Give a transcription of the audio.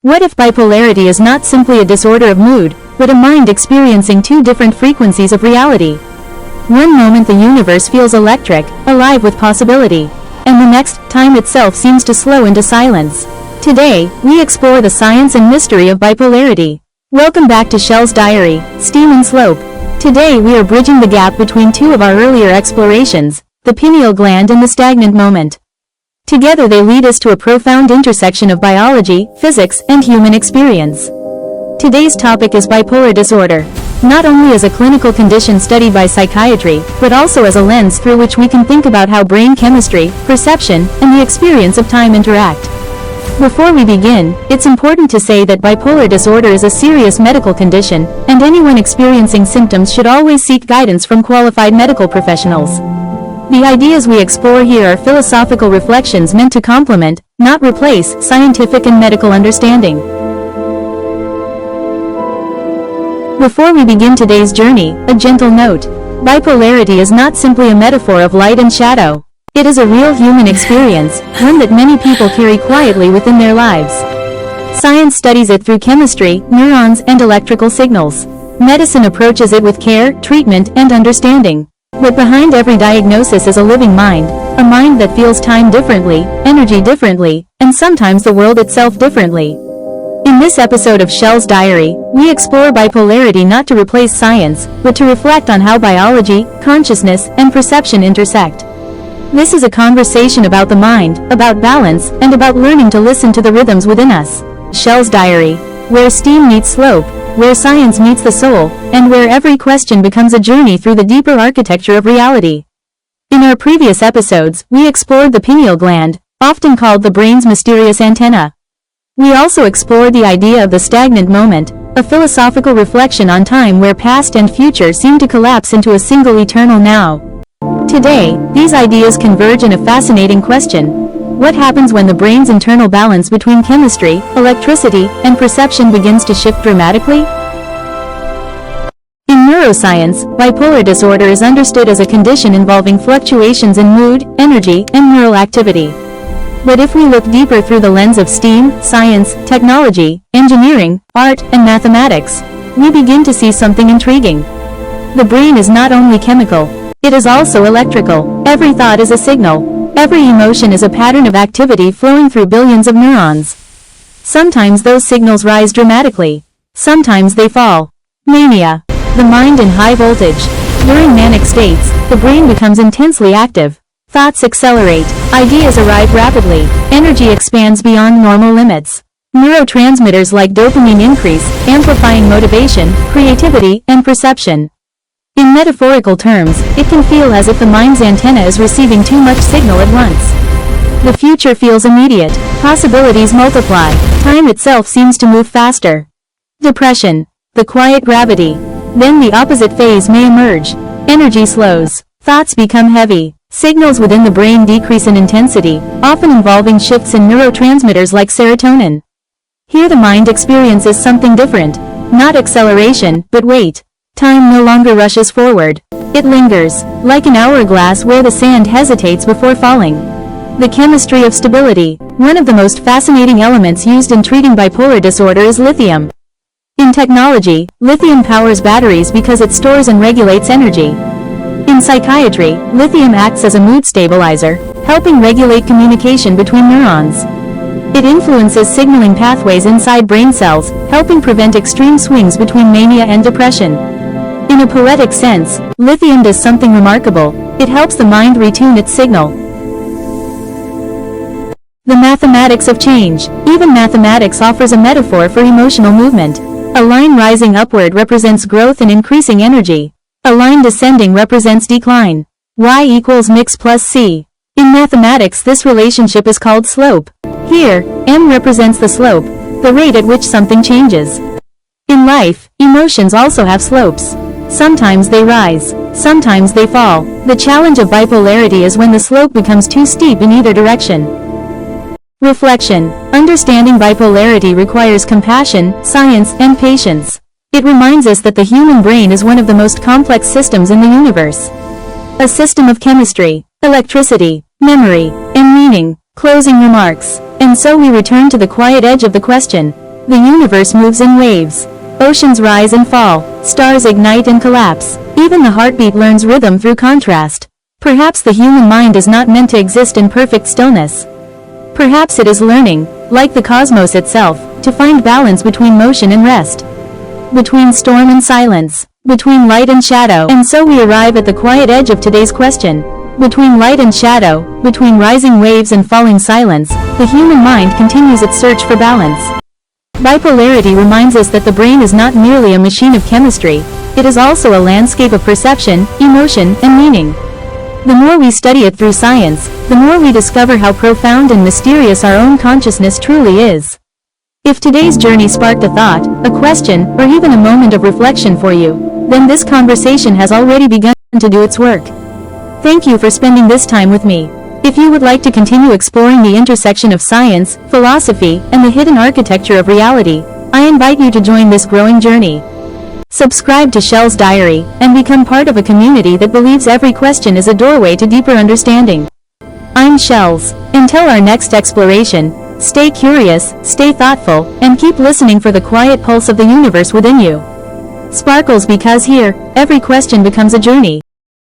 What if bipolarity is not simply a disorder of mood, but a mind experiencing two different frequencies of reality? One moment the universe feels electric, alive with possibility, and the next, time itself seems to slow into silence. Today, we explore the science and mystery of bipolarity. Welcome back to Shellz Diary, Steam and Slope. Today we are bridging the gap between two of our earlier explorations, the pineal gland and the stagnant moment. Together they lead us to a profound intersection of biology, physics, and human experience. Today's topic is bipolar disorder, not only as a clinical condition studied by psychiatry, but also as a lens through which we can think about how brain chemistry, perception, and the experience of time interact. Before we begin, it's important to say that bipolar disorder is a serious medical condition, and anyone experiencing symptoms should always seek guidance from qualified medical professionals. The ideas we explore here are philosophical reflections meant to complement, not replace, scientific and medical understanding. Before we begin today's journey, a gentle note. Bipolarity is not simply a metaphor of light and shadow. It is a real human experience, one that many people carry quietly within their lives. Science studies it through chemistry, neurons, and electrical signals. Medicine approaches it with care, treatment, and understanding. But behind every diagnosis is a living mind, a mind that feels time differently, energy differently, and sometimes the world itself differently. In this episode of Shellz Diary, we explore bipolarity not to replace science, but to reflect on how biology, consciousness, and perception intersect. This is a conversation about the mind, about balance, and about learning to listen to the rhythms within us. Shellz Diary, where steam meets slope, where science meets the soul, and where every question becomes a journey through the deeper architecture of reality. In our previous episodes, we explored the pineal gland, often called the brain's mysterious antenna. We also explored the idea of the stagnant moment, a philosophical reflection on time where past and future seem to collapse into a single eternal now. Today, these ideas converge in a fascinating question. What happens when the brain's internal balance between chemistry, electricity, and perception begins to shift dramatically? In neuroscience, bipolar disorder is understood as a condition involving fluctuations in mood, energy, and neural activity. But if we look deeper through the lens of STEAM, science, technology, engineering, art, and mathematics, we begin to see something intriguing. The brain is not only chemical, it is also electrical. Every thought is a signal. Every emotion is a pattern of activity flowing through billions of neurons. Sometimes those signals rise dramatically. Sometimes they fall. Mania. The mind in high voltage. During manic states, the brain becomes intensely active. Thoughts accelerate. Ideas arrive rapidly. Energy expands beyond normal limits. Neurotransmitters like dopamine increase, amplifying motivation, creativity, and perception. In metaphorical terms, it can feel as if the mind's antenna is receiving too much signal at once. The future feels immediate, possibilities multiply, time itself seems to move faster. Depression, the quiet gravity. Then the opposite phase may emerge. Energy slows, thoughts become heavy, signals within the brain decrease in intensity, often involving shifts in neurotransmitters like serotonin. Here the mind experiences something different, not acceleration, but wait. Time no longer rushes forward. It lingers, like an hourglass where the sand hesitates before falling. The chemistry of stability. One of the most fascinating elements used in treating bipolar disorder is lithium. In technology, lithium powers batteries because it stores and regulates energy. In psychiatry, lithium acts as a mood stabilizer, helping regulate communication between neurons. It influences signaling pathways inside brain cells, helping prevent extreme swings between mania and depression. In a poetic sense, lithium does something remarkable. It helps the mind retune its signal. The mathematics of change. Even mathematics offers a metaphor for emotional movement. A line rising upward represents growth and increasing energy. A line descending represents decline. Y equals mx plus c. In mathematics, this relationship is called slope. Here, m represents the slope, the rate at which something changes. In life, emotions also have slopes. Sometimes they rise, sometimes they fall. The challenge of bipolarity is when the slope becomes too steep in either direction. Reflection. Understanding bipolarity requires compassion, science, and patience. It reminds us that the human brain is one of the most complex systems in the universe. A system of chemistry, electricity, memory, and meaning. Closing remarks. And so we return to the quiet edge of the question. The universe moves in waves. Oceans rise and fall, stars ignite and collapse. Even the heartbeat learns rhythm through contrast. Perhaps the human mind is not meant to exist in perfect stillness. Perhaps it is learning, like the cosmos itself, to find balance between motion and rest, between storm and silence, between light and shadow. And so we arrive at the quiet edge of today's question. Between light and shadow, between rising waves and falling silence, the human mind continues its search for balance. Bipolarity reminds us that the brain is not merely a machine of chemistry, it is also a landscape of perception, emotion, and meaning. The more we study it through science, the more we discover how profound and mysterious our own consciousness truly is. If today's journey sparked a thought, a question, or even a moment of reflection for you, then this conversation has already begun to do its work. Thank you for spending this time with me. If you would like to continue exploring the intersection of science, philosophy, and the hidden architecture of reality, I invite you to join this growing journey. Subscribe to Shellz Diary, and become part of a community that believes every question is a doorway to deeper understanding. I'm Shellz. Until our next exploration, stay curious, stay thoughtful, and keep listening for the quiet pulse of the universe within you. Sparkles, because here, every question becomes a journey.